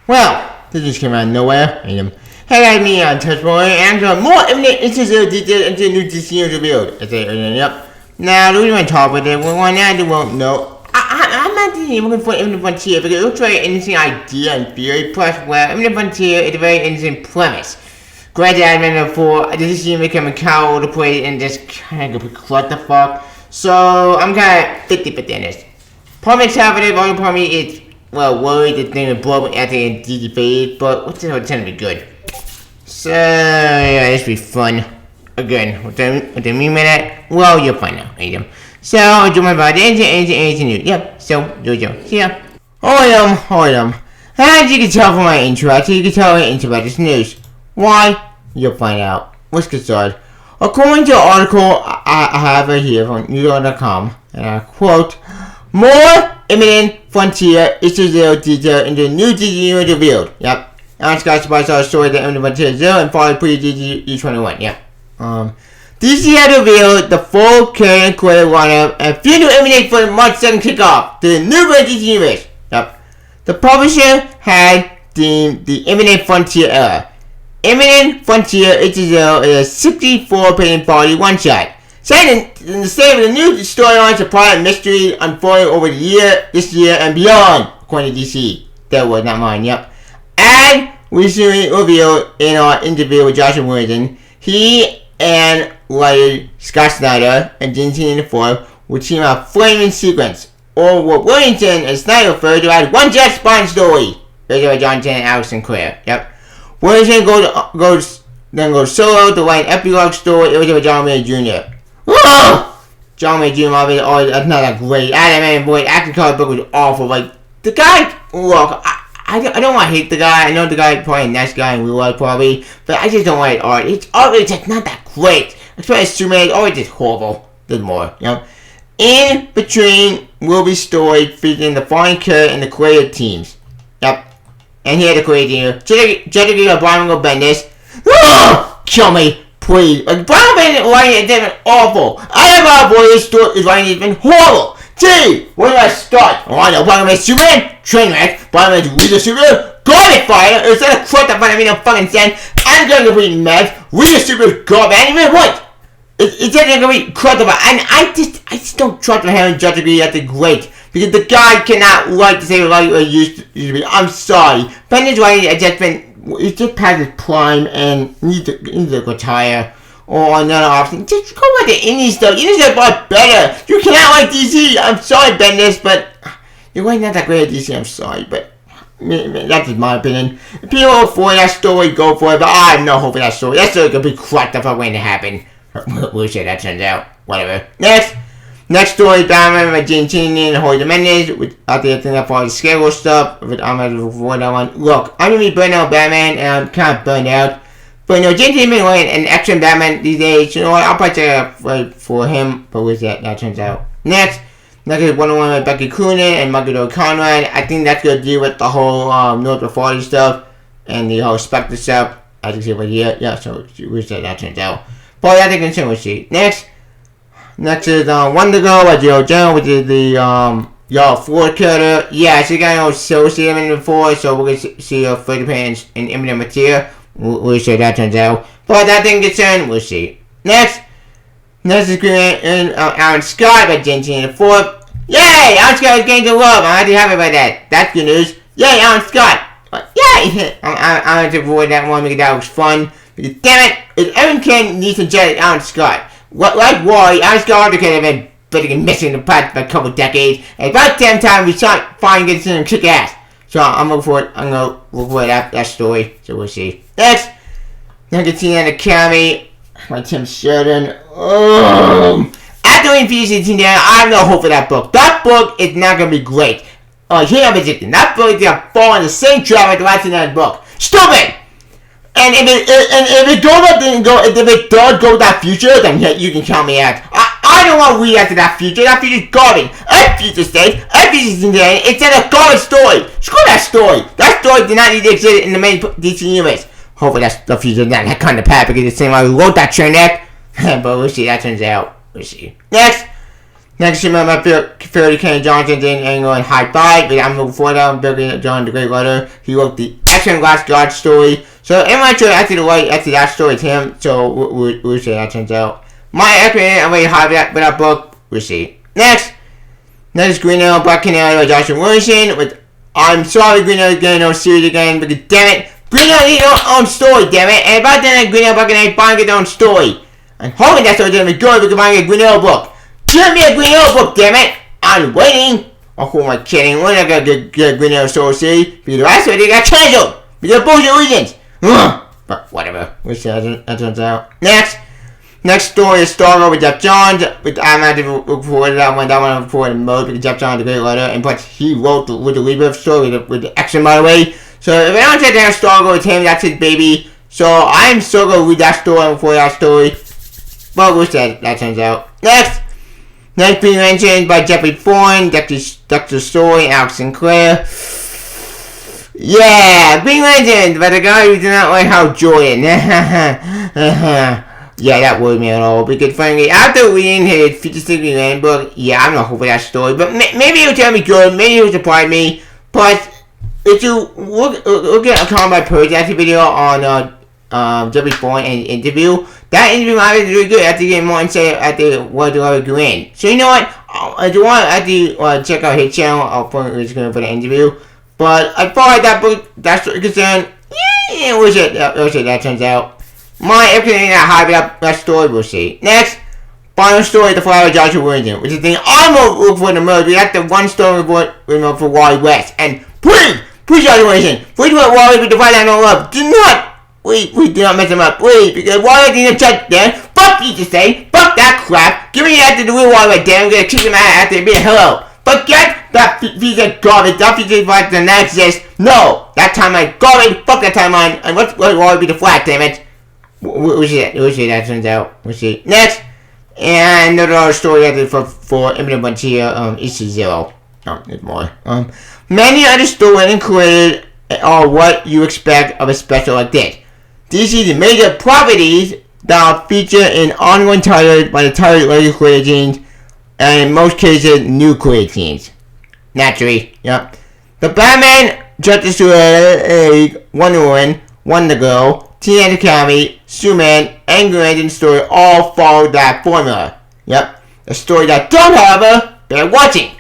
Well, this just came out of nowhere. Hey guys, me on Touchpoint, and more eminent instances of detail into the new DC revealed. Yep. Now, the reason I talk with it, one now you won't know. I'm not looking for Infinite Frontier because it looks like an interesting idea and theory, plus, well, Infinite Frontier is a very interesting premise. Granted, I remember before, the DC became a cow to play and just kind of what the fuck. So, I'm kind of 50% in this. Part of me excited, only part of me is, well, worried that thing will blow up after the DC phase, but what's the hell, it's gonna be good. So, yeah, this will be fun. Again, what do I mean by that? Well, you'll find out, So, I'll do my body, anything new. Yep, so, Jojo, see ya. Hold As you can tell from my intro, you can tell my intro about this news. Why? You'll find out. Let's get started. According to an article I have right here from NewYork.com, and I quote, more imminent frontier issues zero detail into new DG revealed. Yep. Aaron Scott Spice saw a story that imminent frontier zero and followed pre-DG E21. Yep. DC had revealed the full current creative lineup and a few new imminent for the March 2nd kickoff to the new DC universe. Yep. The publisher had deemed the imminent frontier era. Imminent Frontier H0 is a 64-page body one-shot. Set in the state of the new storylines of plot and mystery unfolding over this year and beyond, according to DC. That was not mine, yep. And recently revealed in our interview with Joshua Williamson, he and writer Scott Snyder and DC IV would team up flaming sequence, or what Williamson and Snyder referred to as one-shot spine story, written by John Chen and Alex Sinclair, yep. Williamson goes solo to write an epilogue story written by John May Jr. Whoa! John May Jr. That's not that great. Adam boy, acting comic book was awful. Like the guy, look, I don't want to hate the guy. I know the guy probably a nice guy in real life probably, but I just don't like art. It's art is just not that great. Especially Superman, art is just horrible. There's more, In between will be story featuring the following character and the creative teams. Yep. And here the creative team. Jedediah Brian Bendis. Kill me, please. Like Brian Bendis writing is even awful. I have a boy this story is writing even horrible. Gee, where do I start? I know Brian Bendis Superman, Trainwreck, Brian Bendis Reader Superman, Garbage Fire, instead of crap that find me no fucking sense, I'm gonna be mad, Reader Superman, Garbage, and even what? It's just gonna be crap about, and I just don't trust him and Judge Agree at the great. Because the guy cannot write the same like it used to be. I'm sorry. Bendis writing has just been, he's just past his prime and needs to retire. Or another option. Just go with the indie stuff. Indie stuff are better. You cannot like DC. I'm sorry, Bendis, but you're writing not that great at DC. I'm sorry, but that's just my opinion. If people for that story, go for it, but I have no hope for that story. That story could be crap the fuck waiting to happen. We'll see how that turns out. Whatever. Next story, Batman by Gene Tierney and Jorge Mendes, with out there thing up all the schedule stuff, but I'm going to avoid that one. Look, I'm going to be burnt out Batman, and I'm kind of burnt out. But Gene Tierney writing an extra Batman these days, what, I'll probably check out for him, but we'll see how that turns out. Next is Wonder Woman with Becky Coonan and Michael Conrad. I think that's going to deal with the whole North Forty stuff, and the whole Spectre stuff, as you see right here. Yeah, so we'll see how that turns out. But I think we'll see. Next is Wonder Girl by Joe Jones, which is the Ford character. Yeah, she got associated him in before, so we're gonna see her further appearance in Imminent Material. We'll see how that turns out. But that thing gets in, we'll see. Next is Aaron Scott by Jen Tina Ford. Yay! Aaron Scott is getting to love. I'm actually happy about that. That's good news. Yay, Aaron Scott! Yay! I'm going to avoid that one because that was fun. Because damn it, if Evan King needs to judge Aaron Scott. Like Wally, Aaron Scott could have been better missing the past by a couple decades. And about damn time we start finally getting some kick ass. So I'm looking for it. I'm gonna look for that story. So we'll see. Next can see an Academy by Tim Sheridan. After Infusion Team Down, I have no hope for that book. That book is not gonna be great. Here I'm predicting. That book is gonna fall in the same trap as the last in that book. Stupid! And if it does go that future, then you can count me out. I don't want to react to that future. That future's garbage. A future state, a future today, it's a garbage story. Screw that story. That story did not need to exist in the main DC universe. Hopefully that's the future not that kind of path because it's the same way we wrote that train act. But we'll see. That turns out. We'll see. Next Next, you remember Fury Kenny Johnson did Angle and High Five, but I'm looking forward to him. Bill John, the Great Writer. He wrote the X-Men Last God story. So, everyone sure after that story, it's him. So, we'll see how that turns out. My opinion, I'm really high with that book. We'll see. Next, Green Arrow, Black Canary by Joshua Williamson. I'm sorry, Green Arrow is getting no series again, because damn it, Green Arrow needs their own story, damn it. And about that, Green Arrow, Black Canary finally get their own story. And hoping that story's gonna be good, we can finally get a Green Arrow book. Give me a Green Arrow book, damn it! I'm waiting. Oh, who am I kidding? We're not gonna get a Green Arrow story series, because the last one they got cancelled because of bullshit reasons. But whatever, we'll see how that turns out. Next story is Stargirl with Jeff Johns. I'm not looking forward to that one. That one I'm looking forward to most because Jeff Johns is a great writer. And plus, he wrote with the Rebirth story with the X-Men, by the way. So if anyone said that Stargirl, it's him, that's his baby. So I'm still going to read that story before that story. But we'll see how that turns out. Next, Green Lantern by Jeffrey Thorne, Dr. Story, and Alex Sinclair. Yeah, Green Lantern, but the guy who did not like Hal Jordan. Yeah, that worried me at all, because frankly, after reading his 56 Green Lantern book, yeah, I'm not hoping that story, but maybe it'll tell me good, maybe it'll surprise me. Plus, if you look at a Combat Purge video on Jeffrey Thorne and interview, that interview might be really good after getting more insight at the what do I go in. So you know what? If you want to check out his channel, I'll put the screen for the interview. But as far as that book, that's concerned, yeah, we'll see that turns out. My opinion that high up that story, we'll see. Next, final story, The Flower of Joshua Williamson, which is the thing I'm looking for the most. We have the one story for Wally West. And please, Joshua Williamson, please let Wally be divided and no love. Do not, we do not mess him up, please, because Wally needs a touchdown. Fuck you to say, fuck that crap. Give me that to the real Wally right there. I'm gonna kick him out after being hello. Forget that piece of garbage. That piece of garbage does not exist. No, that timeline garbage. Fuck that timeline. And let's let Wally be the flat, damn it. We'll see that turns out. We'll see. Next, and another story for Imminent Frontier, Issue 0. There's more. Many other stories included are what you expect of a special like this. These are the major properties that are featured in ongoing titles by the title later created teams, and in most cases, new created teams. Naturally, yep. The Batman, Justice League, Wonder Woman, Wonder Girl, Teenage Academy, Superman, and Green Lantern story all follow that formula. Yep. A story that don't, however, bear watching.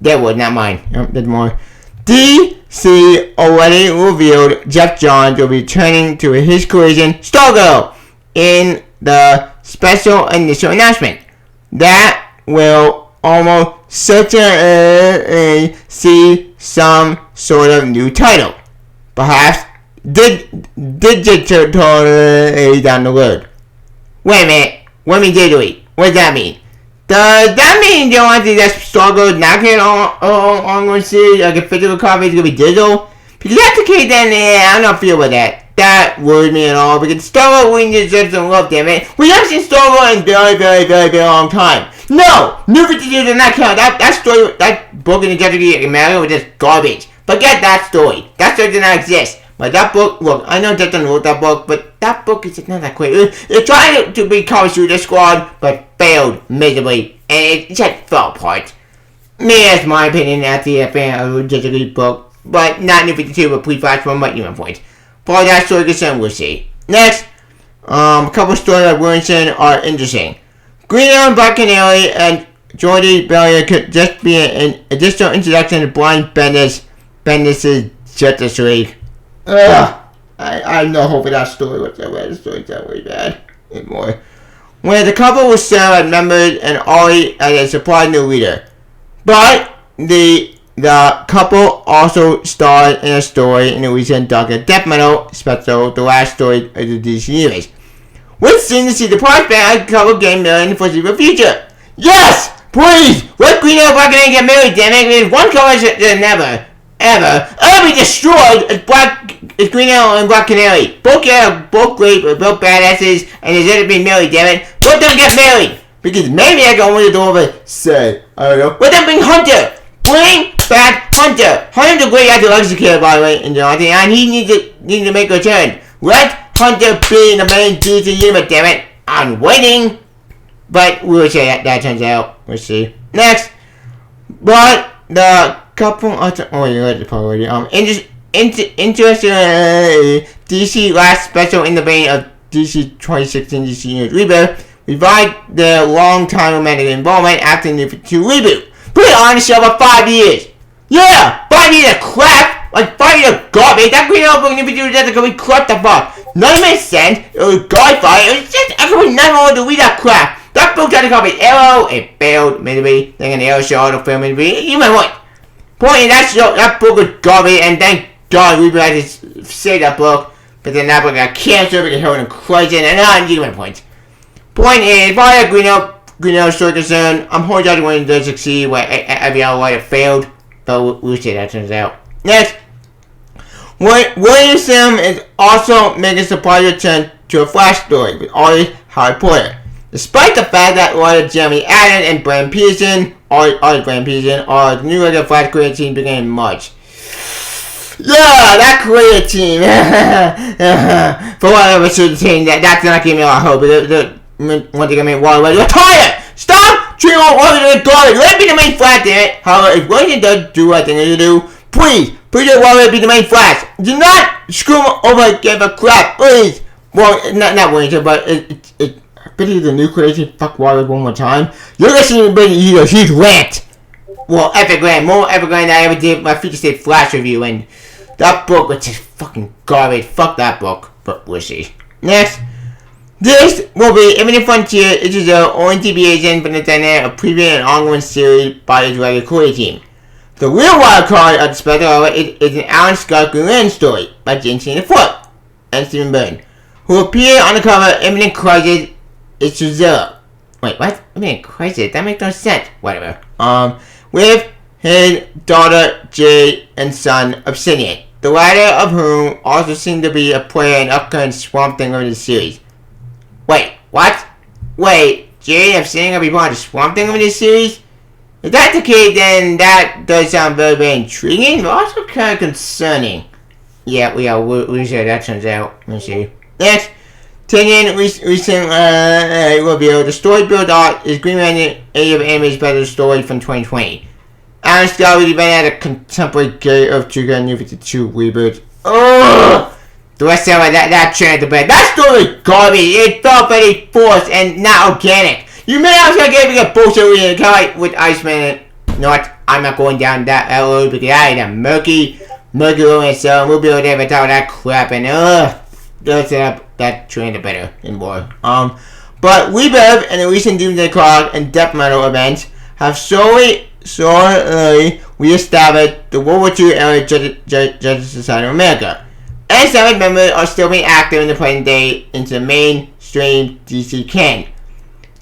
That was not mine. Yep, there's more. DC already revealed Jeff Johns will be returning to his creation, Stargirl, in the special initial announcement. That will almost certainly see some sort of new title. Perhaps digitally down the road. Wait a minute. What mean digitally? What does that mean? Does that mean you don't want to see that Stargirl not get on series, like a physical copy is going to be digital? Because if that's the case, then I don't feel with that. That worries me at all, because Stargirl we deserve some love, damn it. We haven't seen Stargirl in very long time. No! New 52 does not count. That story, that book in the Justice League Mario was just garbage. Forget that story. That story did not exist. But that book, look, I know Justin wrote that book, but that book is not that great. It tried to be Comic Suicide Squad, but failed miserably, and it just fell apart. Me, that's my opinion at the fan of the Justice League book, but not New 52, but please flash from my human point. For that story concerned, we'll see. Next, a couple stories of Williamson are interesting. Green Arrow, Black Canary, and Jordy Bellier could just be an additional introduction to Brian Bendis' Justice League. I have no hope for that story whatsoever. The story's that way bad anymore. Where the couple was Sarah and members and Ollie as a surprise new reader. But the couple also starred in a story in the recent Dr. Death Metal special, the last story of the DC series. Which seems to see the prospect of the couple getting married in the foreseeable future. Yes! Please! Let Green Arrow Black Canary get married, damn it! There's one color that never, ever be destroyed as Green Arrow and Black Canary. Both great, but both badasses, and deserve to be married, damn it. Let them get married! Because maybe I can only do over say, I don't know. Let them bring Hunter! Bring back Hunter! Hunter's a great actor, Legacy Killer, by the way, and he needs to make a return. Let Hunter be the main DC unit, damn it. I'm waiting. But we'll see how that turns out. we'll see. Next, but the couple other interesting DC last special in the vein of DC 2016 DC Universe Rebirth revived their long-time romantic involvement after the New 52 reboot. Put it on the shelf for 5 years. Yeah, 5 years of crap, like 5 years of garbage. That Green Arrow book New 52 just going to be crap the fuck. None of it made sense. It was garbage. It was just I could never want to read that crap. That book tried to copy Arrow. It failed maybe. Then an Arrow show the film maybe. You know what? Point in that book was garbage, and thank God we had to say that book. But then that book got canceled because Helen Croydon, and you get my point. Point is, if I had Green Arrow story concerned, I'm hoping that one does succeed where every other writer failed. But we'll see how that turns out. Next, Williamson is also making a surprise return to a Flash story with artist Harry Potter. Despite the fact that writer Jeremy Adams and Brandon Peterson, artist Brandon Peterson, are the new regular Flash creative team beginning in March. Yeah, that creative team. For whatever sort of team, that's not giving me a lot of hope. One thing I mean, Wally West, retire! Stop treating all Wally West garbage. Let it be the main Flash, damn it. However, if Williamson does do what I think they do, please let Wally West be the main Flash. Do not screw him over and give a crap, please. Well, not Williamson, but it Billy the new creation fuck Wally one more time. You're listening to Billy a huge rant. Well, epic rant, more epic rant than I ever did my Future State Flash review, and that book was just fucking garbage. Fuck that book, but we'll see. Next, this will be Infinite Frontier. It is the only deviation from the dynamic of previous and ongoing series by its regular creative team. The real wild card of the special is an Alan Scott Green Lantern story by James Foot and Stephen Byrne, who appeared on the cover of Infinite Crisis Issue 0. Wait, what? Infinite Crisis? That makes no sense. Whatever. With his daughter Jade and son Obsidian, the latter of whom also seemed to be a player in upcoming Swamp Thing limited series. Wait, what? Wait, Jade and Obsidian are be part of the Swamp Thing limited series? If that's the case, then that does sound very, very intriguing, but also kind of concerning. Yeah, we'll see how that turns out. Let's see. Next, Tynion recent revealed the story build art is Green Lantern Age of Animated Better story from 2020. Alan Scott will event at a contemporary gate of Trigger New 52 reboot. Ugh! The rest of it, that trend to bed. That story is garbage. It felt very forced and not organic. You may also get me a bullshit reading with Iceman. You know what? I'm not going down that road because I had a murky road, and so we'll be able to have all that crap and let's set up that trend to better and more. But Rebirth and the recent Doomsday Clock and Death Metal events have solely re-established the World War II era Justice Society of America. And some members are still being active in the present day into the mainstream DC canon.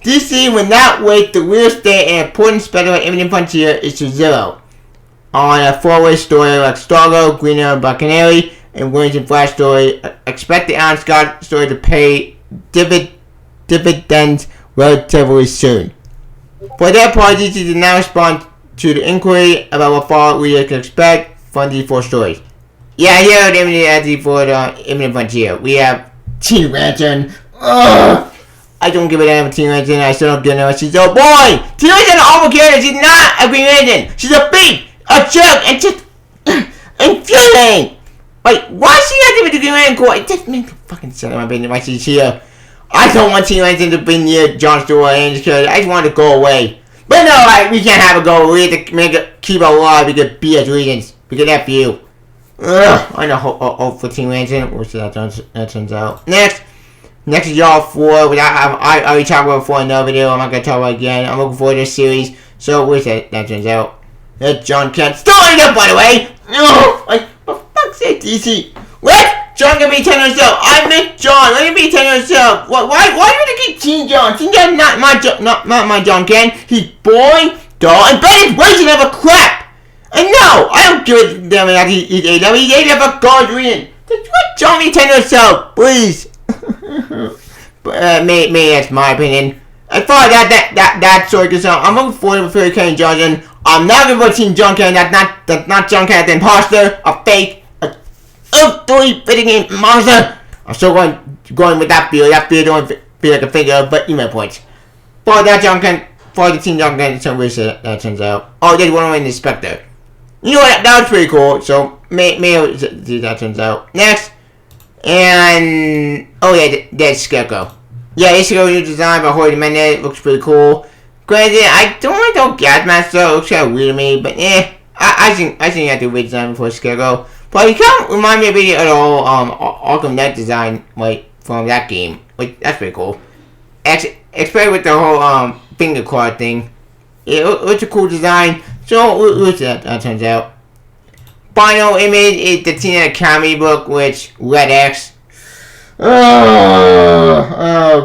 DC will not wait to reinstate an important special Infinite Frontier Issue 0 on a four-way story like Stargirl, Green Arrow, Black Canary, and Williamson Flash story. Expect the Alan Scott story to pay dividends relatively soon. For their part, DC did not respond to the inquiry about what fall readers can expect from these four stories. Yeah, here at Infinite for the Infinite Frontier, we have Teen Lantern. Ugh! I don't give a damn Teen Lantern. I still don't get her. She's a boy. Teen Lantern, all character. She's not a Green Lantern. She's a thief, a jerk, and just infuriating. Wait, why is she not even the Green Lantern Corps? It just makes me fucking sad in my opinion why she's here. I don't want Teen Lantern to be near John Stewart and his character. I just want her to go away. But no, we can't have her go. We have to make her keep her alive because BS reasons. Because F you. Ugh, I know hope for Teen Lantern. We'll see how that turns out. Next is Y'all 4, which I already talked about before in another video. I'm not going to talk about it again. I'm looking forward to this series. So we'll see how that turns out. That's John Kent. Still lined up, by the way. No, like, for fuck's sake, DC. Let John can be 10 himself. I miss John. Let him be 10 himself. Why do you want to keep Teen John? Teen John's not my John Kent. He's boring, dull, and Ben is racing over crap. And no, I don't give a damn that he's AW. He's AW for God's reason. Just let John be 10 himself, please. But maybe that's my opinion. As far as that story goes on, I'm looking forward to Kane Johnson. I'm not going to Team John Kane. That's not John Kane. That's an imposter, a fake, a ugly fitting monster. I'm still going with that feel. That feel don't feel like a figure, but you my points. For that John Kane for the Teen Young Gun, some weird shit that turns out. Oh, there's one in the Spectre. You know what? That was pretty cool. So, maybe that turns out. Next. And, oh yeah, there's Scarecrow. Yeah, this is a new design by Jorge Mendes. Looks pretty cool. Granted, I don't like the Gasmaster. It looks kind of weird to me, but I think you have to redesign before Scarecrow. But you kind of remind me a bit of the whole Arkham Knight design, like, from that game. Like, that's pretty cool. Especially with the whole finger card thing. It's a cool design. So, we'll see how that turns out. Final image is the Teen Academy book, which Red X. Oh,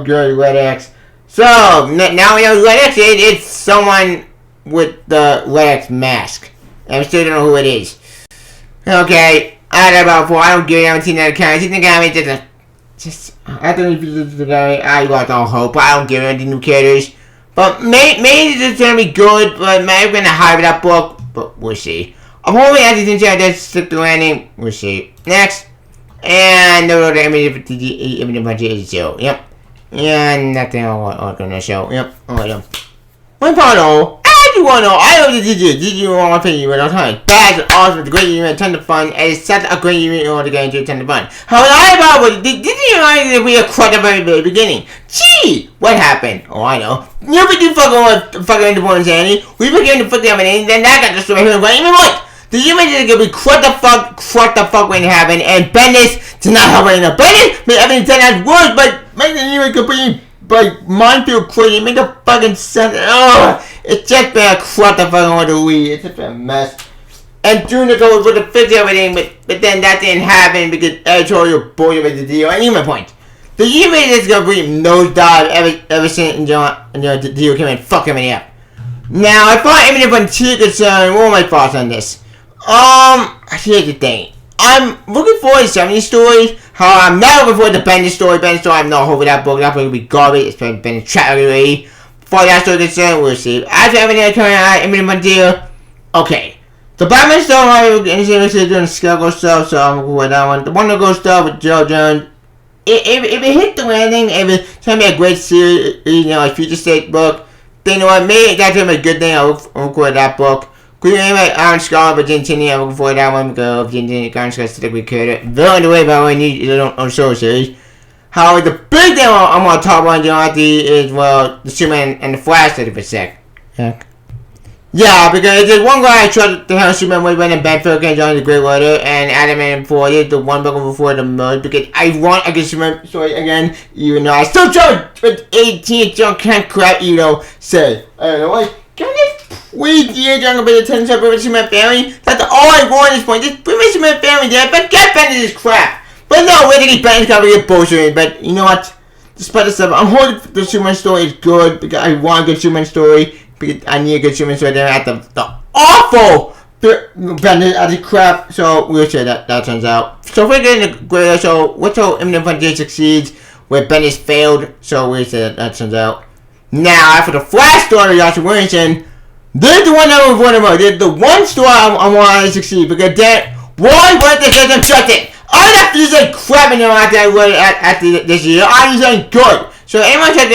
good, Red X. So, now we know Red X is. It's someone with the Red X mask. And I still don't know who it is. Okay, I don't know before. I don't give a Teen Academy. Teen Academy is just I don't know if it's the guy. I lost all hope. I don't give any new characters. But maybe it's gonna be good, but maybe I'm gonna hype that book. But we'll see. I'm hoping as you think that stick to landing. We'll see. Next. And the road image of the bunch is 0. Yep. And nothing I'll gonna show. Yep. Alright. One follow. As you wanna know, I love the DG you want to pay you all the time. That's awesome. It's a great event, ton of fun, and it's such a great event in order to get into a ton of fun. However, I about did you know we acquired at the very beginning? Gee, what happened? Oh, I know. You ever do fucking the bonus, Annie? We began to put them in, then that got destroyed here. But even what? The image is gonna be what the fuck when it happened, and Bendis did not help enough. Bendis made everything 10 as worse, but make the image completely like minefield crazy. Make the fucking sense. Ugh, it's just been a what the fuck on the Wii. It's just a mess. And June was supposed to fix everything, but then that didn't happen because editorial bullshit with the deal. And even my point, the image is gonna be nosedive ever since the deal came in. Fuck everything up. Now, I thought even if I'm too concerned, what are my thoughts on this? Here's the thing. I'm looking forward to 70 stories. How I'm not looking forward to Bendis story. Bendis story, I'm not hoping that book. That's going to be garbage. It's been Bendis trap already. For that story concerned, we'll see. After everything that's coming out, Emily Frontier. Okay. The Batman story, I'm doing Scarecrow stuff, so I'm looking for that one. The Wonder Girl stuff with Joe Jones. If it hit the landing, if it's going to be a great series, you know, a future state book, then you know what, maybe that's going to be a good thing. I'll look for that book. Green Arrow, Iron Skull, but Gentini, I'm looking for that one because Gentini, Iron Skull, stick with Carrot. Very way, but I need it on show series. However, the big thing I'm on top one, is, well, the Superman and the Flash 30%. Heck. Yeah, because there's one guy I tried to have Superman way when in Bedford and John the Great Water and Adam and before the one book before the merge because I want a good Superman story again, even though I still try with 18 John can't crap, say. I don't know why. Can I please younger pay attention to British Superman family? That's all I want at this point. This British Superman family there, but get Bendis this crap. But no, wait till Bendis gotta get bullshit. But you know what? Despite the stuff, I'm hoping the Superman story is good because I want a good Superman story. Because I need a good Superman story. Then I have the awful Bendis at the crap. So we'll see that turns out. So if we're getting the greater, so what's how Imminent Frontier succeeds where Bendis failed. So we'll see that turns out. Now, after the Flash story, Joshua Williamson, this is the one that I'm wanting about. This is the one story I want to succeed because that why was the system shut it? I have to say crap in after this year. I'm saying good. So anyone check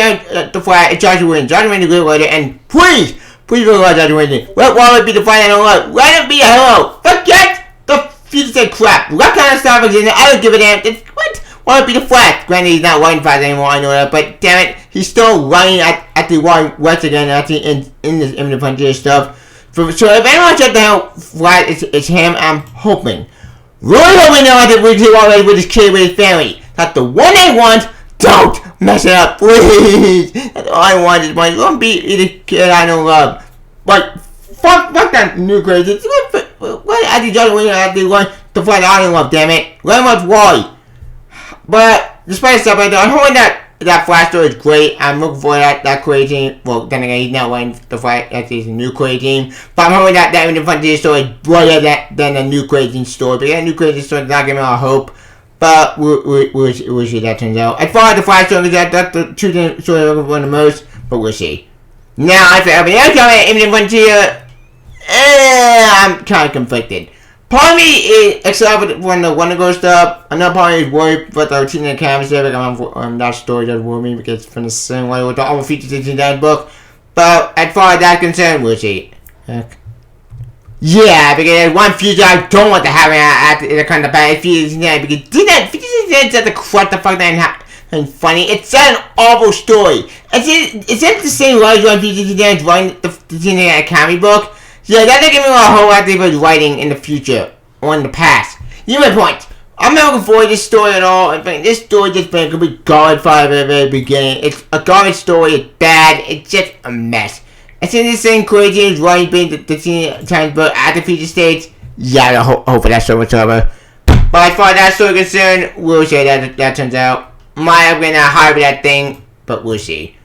the Flash, it's Joshua Williamson. Joshua Williamson, good writer, and please go watch Joshua Williamson. Let Waller be the final one. Let him be a hero. Forget the future crap. What kind of stuff is in there? I don't give a damn. What? Why be the Flash? Granted, he's not running fast anymore, I know that, but damn it, he's still running at the West again, in this Imminent Frontier stuff. So if anyone checked out Flash, it's him, I'm hoping. Really hoping now that we do already with his kid, with his family. That's the one they want. Don't mess it up, please. That's all I want is my don't be the kid I don't love. But fuck that new crazy. What I did just when I did one the Flash I don't love, damn it. Let him watch Wally. But despite stuff like that, I'm hoping that Flash story is great. I'm looking for that Quake team. Well, then again, he's not winning the Flash. That's his new Quake team. But I'm hoping that Imminent Frontier story is better than the new Quake team story. But that new Quake team story is not giving me a lot of hope. But we'll see how that turns out. I thought the Flash story that's the two story I'm looking for the most. But we'll see. Now, after everything else coming at Imminent Frontier, I'm kind of conflicted. Part of me is excited when the Wonder Girl stuff. Another part is worried about the routine and canvas there. That story does worry me because it's from the same way with the other features in that book. But as far as that's concerned, we'll see. Yeah, because there's one future I don't want to happen at the kind of bad future because didn't just the what the fuck that and funny. It's an awful story. Is it the same writer on future that's writing the Teenage Academy book? Yeah, that doesn't give me a whole lot of writing in the future or in the past. You get my point. I'm not looking forward to this story at all. In fact, this story just been a complete garbage from the very beginning. It's a garbage story. It's bad. It's just a mess. It's in the same crazy as writing being the Teen Titans book at the future stage. Yeah, hopefully that's so much over. But as far as that story is concerned, we'll see that turns out. Might have been a hybrid that thing, but we'll see.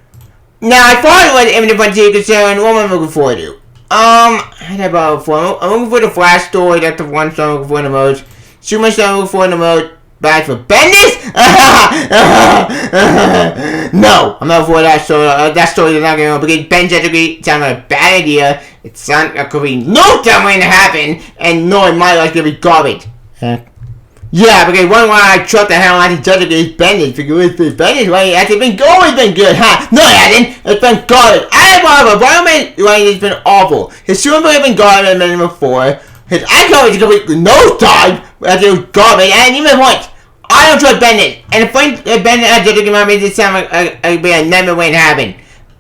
Now, as far as what Infinite Frontier is concerned, what am I looking forward to? I'm looking for the Flash story. That's the one story I'm looking for the most. Superman story I'm looking for the most. Bad for Bendis? No, I'm not looking for that story. That story is not going to because Ben Jetterly sounds like a bad idea. It sounds like could be no time waiting to happen, and no, it might like to be garbage. Yeah, because one why I trust the hell out of Jetterly is Bendis because it's Bendis writing has been always been good, huh? No, it hasn't. It's been garbage. Brian writing has been awful. His Superman has been garbage at minimum 4. His icon is complete nosedive as it was garbage, and even once. I don't trust Bendis. And if Bendis had to come out makes it sound like a nightmare waiting to happen.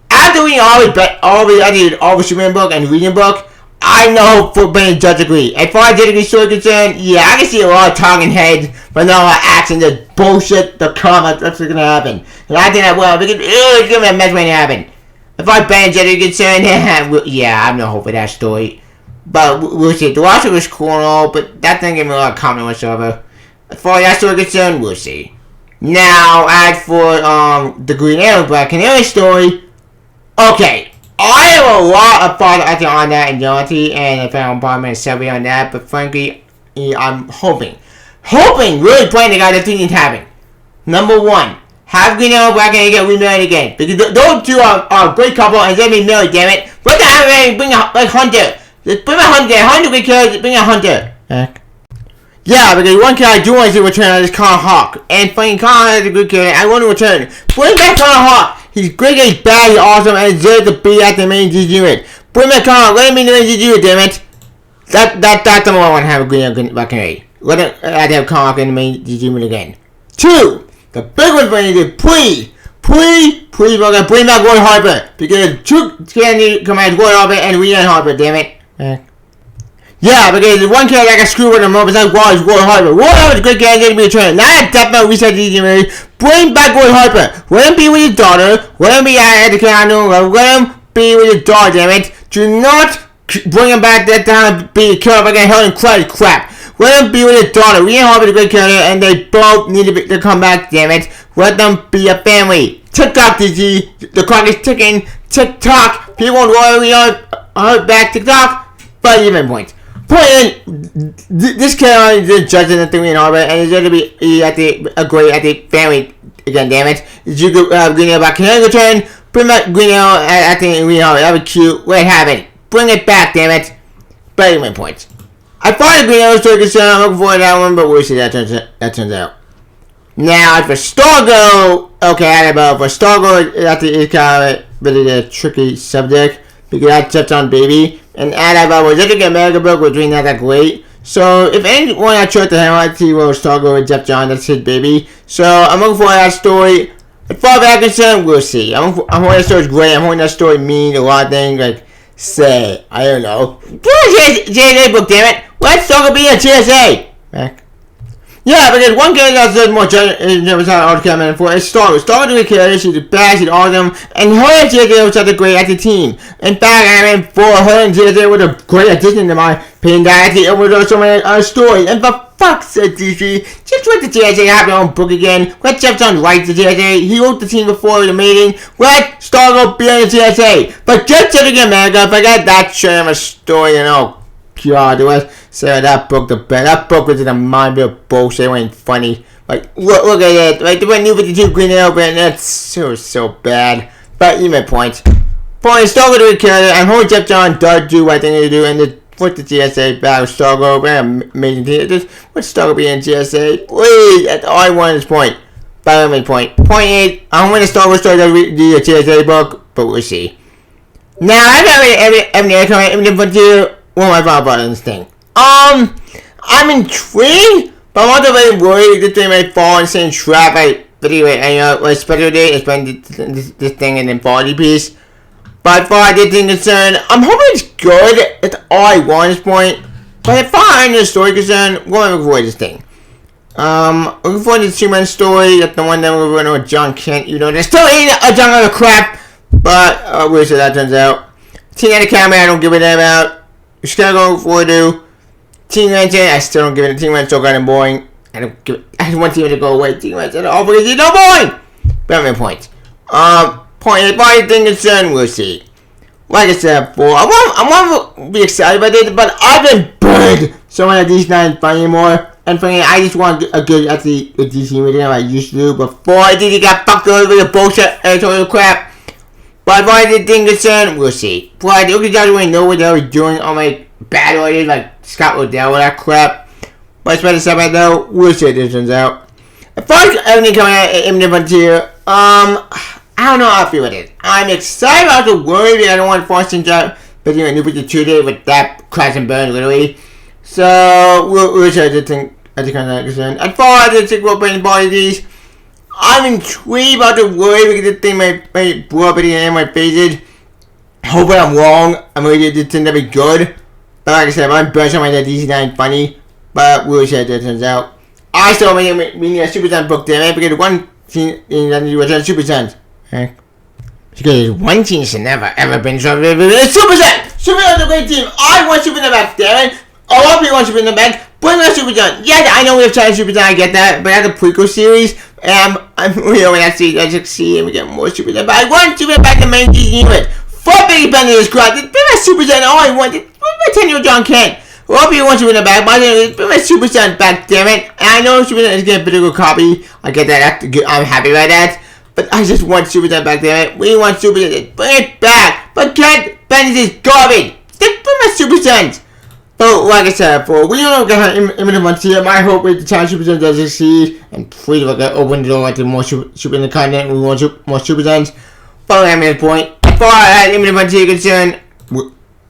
After reading all the Superman book and reading book, I know for Bendis does agree. As far as Jetterly's story is concerned, yeah, I can see a lot of talking heads, but not a lot of action, the bullshit, the comments, that's what's gonna happen. And I think that will, because it's gonna be a mess waiting to happen. As far as Bendis is concerned, yeah, I have no hope for that story. But we'll see. The roster was cool and all, but that didn't give me a lot of comment whatsoever. As far as that story is concerned, we'll see. Now, as for the Green Arrow Black Canary story, okay, I have a lot of thoughts I think on that in reality, and I found Bomberman Selby on that, but frankly, I'm hoping, really praying to God that thing is happening. Number 1, have Green Arrow Black Canary get remarried again, because those two are a great couple, and they're be married, damn it. What the hell, bring a Hunter. Just bring a Hunter because bring a Hunter. Yeah, because one kid I do want to see return is Connor Hawk. And fucking Connor is a good kid. I want to return. Bring back Connor Hawk. He's great, he's bad, he's awesome, and deserves to be at the main GG unit. Bring back Connor. Let him be the main GG unit, damn it. That's the one I want to have a Green Black Canary. Let him have Connor Hawk in the main GG unit again. 2, the big one for you, please, bring back Roy Harper. Because 2 can come as Roy Harper and Rhiannon Harper, damn it. Yeah, because the one character I got screwed with the moment is Roy Harper. Roy Harper's a good character to be returned. Not a definite reset to bring back Roy Harper. Let him be with his daughter. Let him be at the Canada. Let him be with his daughter, damn it. Do not bring him back that time to be killed by hell and crap. Let him be with his daughter. Rhiannon Harper's a great character, and they both need to come back, damn it. Let them be a family. TikTok, DG. The clock is ticking. TikTok. People want Roy Harper back. TikTok. But even point. This character is judging the Green Harper, and it's going to be at the family again. Damn it! You could Green Arrow back. Can I return? Bring back Green Arrow at the Green Harper. That would be cute. Let it happen. Bring it back. Damn it! But anyway, points. I thought the Green Arrow story concerned. I'm looking forward to that one, but we'll see that turns out. Now, as for Stargirl, okay, I don't know. For Stargirl, it's kind of really a tricky subject because I touched on Baby. And was it a American book was doing that great. So if anyone I tried to hang out to will Stargirl with Jeff John, that's his baby. So I'm looking for that story. As far as I'm concerned, we'll see. I'm hoping that story's great. I'm hoping that story means a lot of things like say, I don't know. Do a JSA book, damn it. Let Stargirl be a JSA. Back. Yeah, because one character that's more generous on all the camera for is Stargirl. Stargirl is a character, she's the best, she's awesome, and her and JJ was such a great as a team. In fact, I mean, for her and JJ was a great addition to my opinion. That it was also a story. And for fuck's sake, DC, just let the JJ have their own book again. Let Jeff Johns write the JJ. He wrote the team before the meeting. Let Stargirl be on the JJ. But just in America, forget that shit of a story, you know. God, the rest say that book the best. That book was in a mind of bullshit. It ain't funny. Like look at it. Like the New 52 Green Arrow, and that's so bad. But you made points. Point Stargirl to be character. I'm hoping Jeff Johns does do what I think he do, and the with the GSA battle Stargirl, man, amazing team. Just with Stargirl being GSA, please. That's all I want at this point. But I made point. Point 8. I'm going to Stargirl story to read the GSA book, but we'll see. Now I got every frontier. One of my final thoughts on this thing. I'm intrigued, but I'm also very worried that they might fall in the same trap. But anyway, what special day is playing this thing in the body piece. But as far as this thing is concerned, I'm hoping it's good. That's all I want at this point. But as far as the story is concerned, we're going to avoid this thing. Looking forward to the two-man story. That's the one that we're running with John Kent. You know, there's still ain't a jungle of crap. But we'll see how that turns out. Teen Academy, I don't give a damn about. Chicago 4-2. Teen Legend, I still don't give it a Teen Legend, so kind of boring. I just want Teen Legend to go away. Teen Legend, all because he's no boring! But my point. Point is, by the thing concerned, we'll see. Like I said before, I want to be excited about this, but I've been burned so many of these not fun anymore. And frankly, I just want a good actually with DC movie than I used to do before I did got fucked over with the bullshit editorial crap. But as far as the thing concerned, we'll see. But the only guys really know what they were doing on my bad orders, like Scott Odell, that crap. But as far as stuff though, we'll see how this turns out. As far as everything coming out in the frontier, I don't know how I feel with it. I'm excited about the word. I don't want to force things out. But you know, New Picture 2 day with that crash and burn, literally. So, we'll see how this thing as it comes out concerned. As far as the sick world brain body these, I'm intrigued about the word because this thing might blow up at the end of my faces. Hoping I'm wrong. I'm ready to this thing to be good. But like I said, I'm burnt on my DC 9 funny. But we'll see how this turns out. I still mean a Super Sons book there, because one scene in the Super Sons. Okay. Because one team should never ever been Super Sons! Super Sons is a great team. I want Super Sons back, damn it. A lot of people want Super Sons back. Bring back Super Sons. Yeah, I know we have tried Super Sons, I get that. But that's a prequel series. And I'm when I see and we get more Super Sons. But I want Super Sons back in the main unit. Fuck Big Ben in this crowd. Bring back Super Sons. All I want is bring back 10-year-old John Kent. A lot of people want Super Sons back, but I bring my Super Sons back, damn it. And I know Super Sons is getting a physical copy. I get that. I'm happy about that. But I just want Super Sons back, damn it. We want Super Sons. Bring it back. But Kent Bendis is garbage. Stick for my Super Sons. But like I said before, we don't know how imminent months here. My hope is the time Super Sons does succeed and please look at open the door to more Super Sons content. We want more Super Sons. But I'm at the point. As far as imminent months here concerned,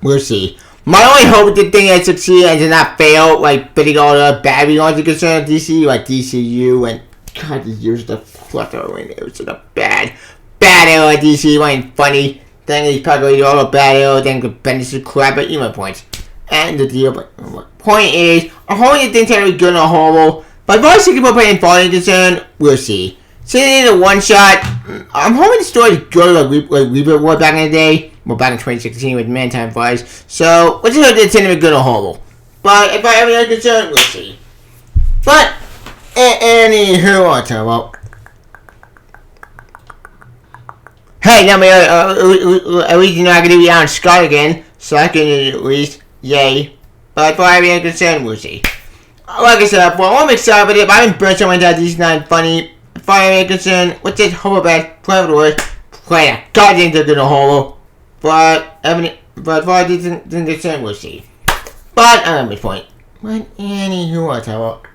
we'll see. My only hope is the thing that succeed and does not fail, like bidding all the bad ones are concerned DC, like DCU and God, these years the flutter when it was a bad era DC wasn't funny. Then he's probably all the bad era, then could bend this crap at my points. And the deal, but point is, I'm hoping the thing's gonna be good or horrible. But as far as people playing Falling is concerned, we'll see. Since it's a one shot, I'm hoping the story is good like Reboot was back in the day. Well, back in 2016 with Man Time Flies. So, let's just hope it's going to be good or horrible. But if I have any concern, we'll see. But, anywho, I'll tell about. Hey, now at least you're not going to be on Scott again. So I can at least, yay. But if I have any concern, we'll see. Like I said before, I'm excited about it, but I've been burnt so many times, this is not funny. If I have any concern, what's this horrible bad, play the worst, play a goddamn good or horrible. But if I didn't concern, we'll see. But I'm at this point. But anywho, I'll tell about.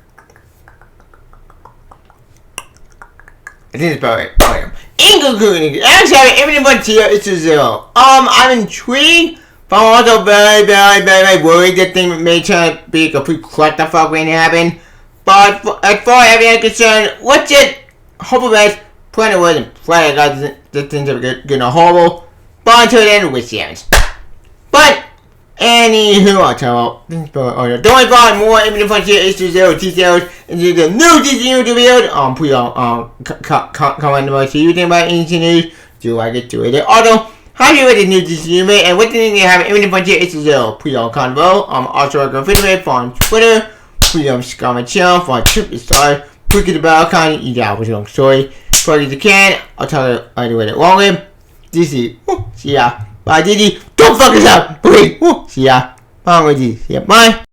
I think it's about right. I am. In conclusion, actually, everything but tier is to 0. I'm intrigued, but I'm also very worried that thing may turn to be a complete clusterfuck when it happen. But as far as everything concerned, what's it? Hopefully, plan it wasn't play. I got this thing to be good or horrible. But until then, we'll see happens. But anywho, I'll tell you. Don't worry about more Imminent Frontier H20 details into the new DCU revealed. Please comment about what you think about anything news. Do you like it? Do it. Also, how do you rate the new DCU mate? And what do you think you have Imminent Frontier H20? Please comment below. Also, I can feedback on Twitter. Please subscribe my channel for a trip to start. Click the bell icon. You got what's long story. Plug as you can. I'll tell you I do it wrong with. DC. See ya. Bye, Didi. Don't fuck us up. Okay. See ya. Bye, Didi. See ya. Bye.